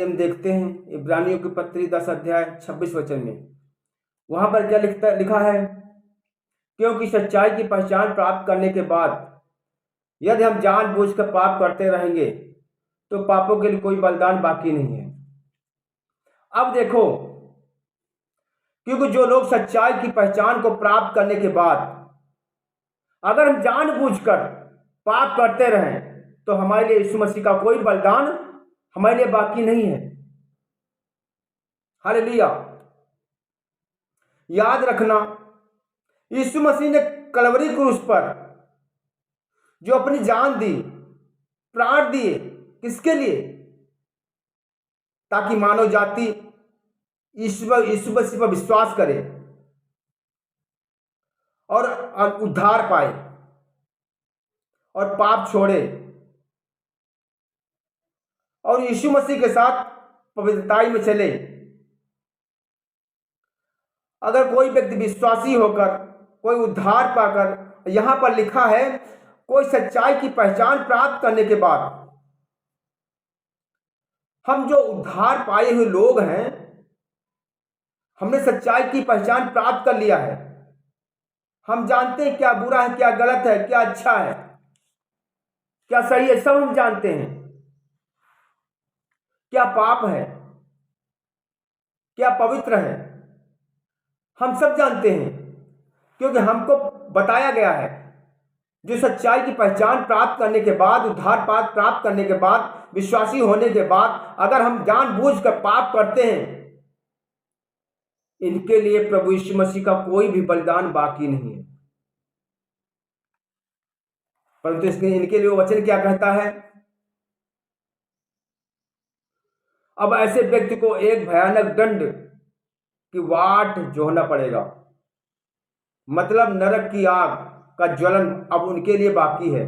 हम देखते हैं इब्रानियों की पत्री 10 अध्याय 26 वचन में, वहां पर क्या लिखा है, क्योंकि सच्चाई की पहचान प्राप्त करने के बाद यदि हम जानबूझकर पाप करते रहेंगे तो पापों के लिए कोई बलिदान बाकी नहीं है। अब देखो, क्योंकि जो लोग सच्चाई की पहचान को प्राप्त करने के बाद अगर हम जानबूझकर पाप करते रहें तो हमारे लिए यीशु मसीह का कोई बलिदान हमारे लिए बाकी नहीं है। हालेलुया। याद रखना, यीशु मसीह ने कलवरी क्रूस पर जो अपनी जान दी, प्राण दिए, किसके लिए? ताकि मानव जाति यीशु मसीह पर विश्वास करे और उद्धार पाए और पाप छोड़े और यीशु मसीह के साथ पवित्रताई में चले। अगर कोई व्यक्ति विश्वासी होकर, कोई उद्धार पाकर, यहां पर लिखा है कोई सच्चाई की पहचान प्राप्त करने के बाद, हम जो उद्धार पाए हुए लोग हैं, हमने सच्चाई की पहचान प्राप्त कर लिया है। हम जानते हैं क्या बुरा है, क्या गलत है, क्या अच्छा है, क्या सही है, सब हम जानते हैं। क्या पाप है, क्या पवित्र है, हम सब जानते हैं, क्योंकि हमको बताया गया है। जो सच्चाई की पहचान प्राप्त करने के बाद, उद्धार प्राप्त करने के बाद, विश्वासी होने के बाद अगर हम जानबूझकर पाप करते हैं, इनके लिए प्रभु यीशु मसीह का कोई भी बलिदान बाकी नहीं है। परंतु इसके इनके लिए वो वचन क्या कहता है? अब ऐसे व्यक्ति को एक भयानक दंड की वाट जोहना पड़ेगा, मतलब नरक की आग का ज्वलन अब उनके लिए बाकी है।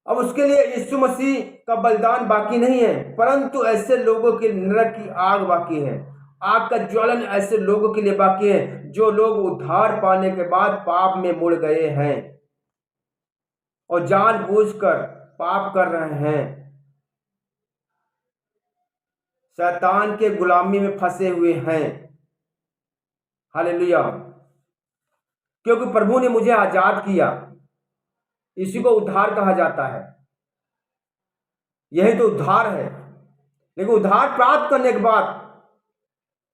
अब उसके लिए यीशु मसीह का बलिदान बाकी नहीं है, परंतु ऐसे लोगों के नरक की आग बाकी है। आग का ज्वलन ऐसे लोगों के लिए बाकी है जो लोग उद्धार पाने के बाद पाप में मुड़ गए हैं और जानबूझकर पाप कर रहे हैं, शैतान के गुलामी में फंसे हुए हैं। हालेलुया। क्योंकि प्रभु ने मुझे आजाद किया, इसी को उद्धार कहा जाता है। यही तो उद्धार है। लेकिन उद्धार प्राप्त करने के बाद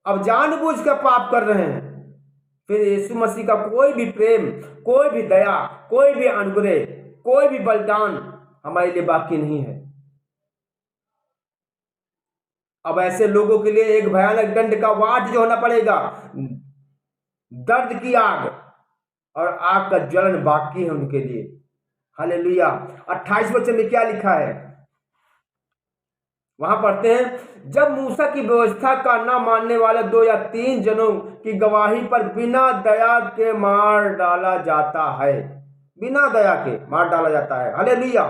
अब जानबूझकर पाप कर रहे हैं, फिर यीशु मसीह का कोई भी प्रेम, कोई भी दया, कोई भी अनुग्रह, कोई भी बलिदान हमारे लिए बाकी नहीं है। अब ऐसे लोगों के लिए एक भयानक दंड का वाट जो होना पड़ेगा, दर्द की आग और आग का ज्वलन बाकी है उनके लिए। हालेलुया। 28 वचन में क्या लिखा है, वहां पढ़ते हैं, जब मूसा की व्यवस्था का न मानने वाले 2 या 3 जनों की गवाही पर बिना दया के मार डाला जाता है, बिना दया के मार डाला जाता है। हालेलुया।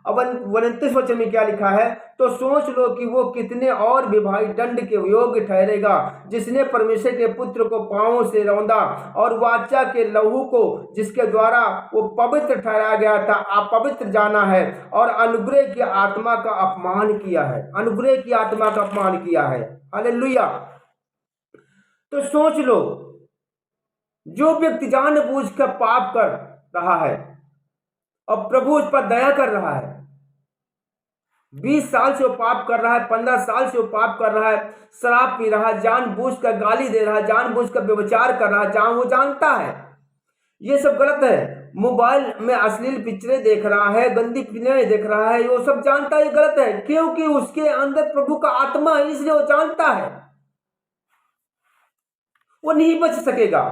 अब 29 वचन में क्या लिखा है, तो सोच लो कि वो कितने और भी भारी दंड के योग्य ठहरेगा, जिसने परमेश्वर के पुत्र को पांवों से रौंदा और वाचा के लहू को जिसके द्वारा वो पवित्र ठहराया गया था अपवित्र जाना है और अनुग्रह की आत्मा का अपमान किया है, अनुग्रह की आत्मा का अपमान किया है। हालेलुया। तो सोच लो, जो व्यक्ति जानबूझकर पाप कर रहा है और प्रभु उस पर दया कर रहा है, 20 साल से वो पाप कर रहा है, 15 साल से वो पाप कर रहा है, शराब पी रहा है, जानबूझकर गाली दे रहा है, जानबूझकर व्यभिचार कर रहा है, जहां वो जानता है ये सब गलत है, मोबाइल में अश्लील पिक्चरें देख रहा है, गंदी फिल्में देख रहा है, वो सब जानता है ये गलत है, क्योंकि उसके अंदर प्रभु का आत्मा है, इसलिए वो जानता है। वो नहीं बच सकेगा,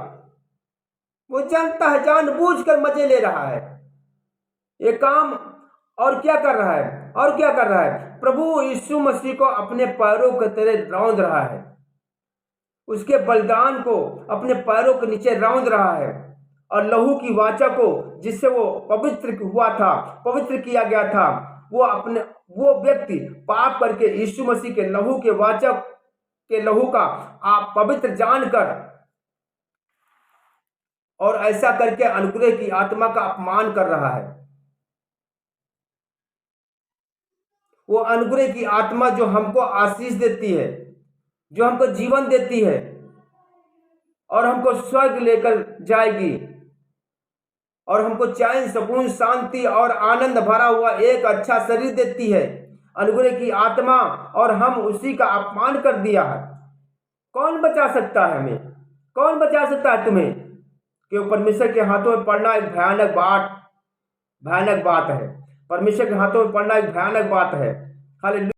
वो जानता है, जानबूझकर मजे ले रहा है ये काम। और क्या कर रहा है, और क्या कर रहा है, प्रभु यीशु मसीह को अपने पैरों के तरह रौंद रहा है, उसके बलिदान को अपने पैरों के नीचे रौंद रहा है और लहू की वाचा को जिससे वो पवित्र हुआ था, पवित्र किया गया था, वो व्यक्ति पाप करके यीशु मसीह के लहू के वाचा के लहू का आप पवित्र जानकर और ऐसा करके अनुग्रह की आत्मा का अपमान कर रहा है। वो अनुग्रह की आत्मा जो हमको आशीष देती है, जो हमको जीवन देती है और हमको स्वर्ग लेकर जाएगी और हमको चैन, सुकून, शांति और आनंद भरा हुआ एक अच्छा शरीर देती है, अनुग्रह की आत्मा, और हम उसी का अपमान कर दिया है। कौन बचा सकता है हमें? कौन बचा सकता है तुम्हें? कि परमेश्वर के हाथों में पड़ना एक भयानक बात है। परमेश्वर के हाथों में पड़ना एक भयानक बात है। हालेलुया।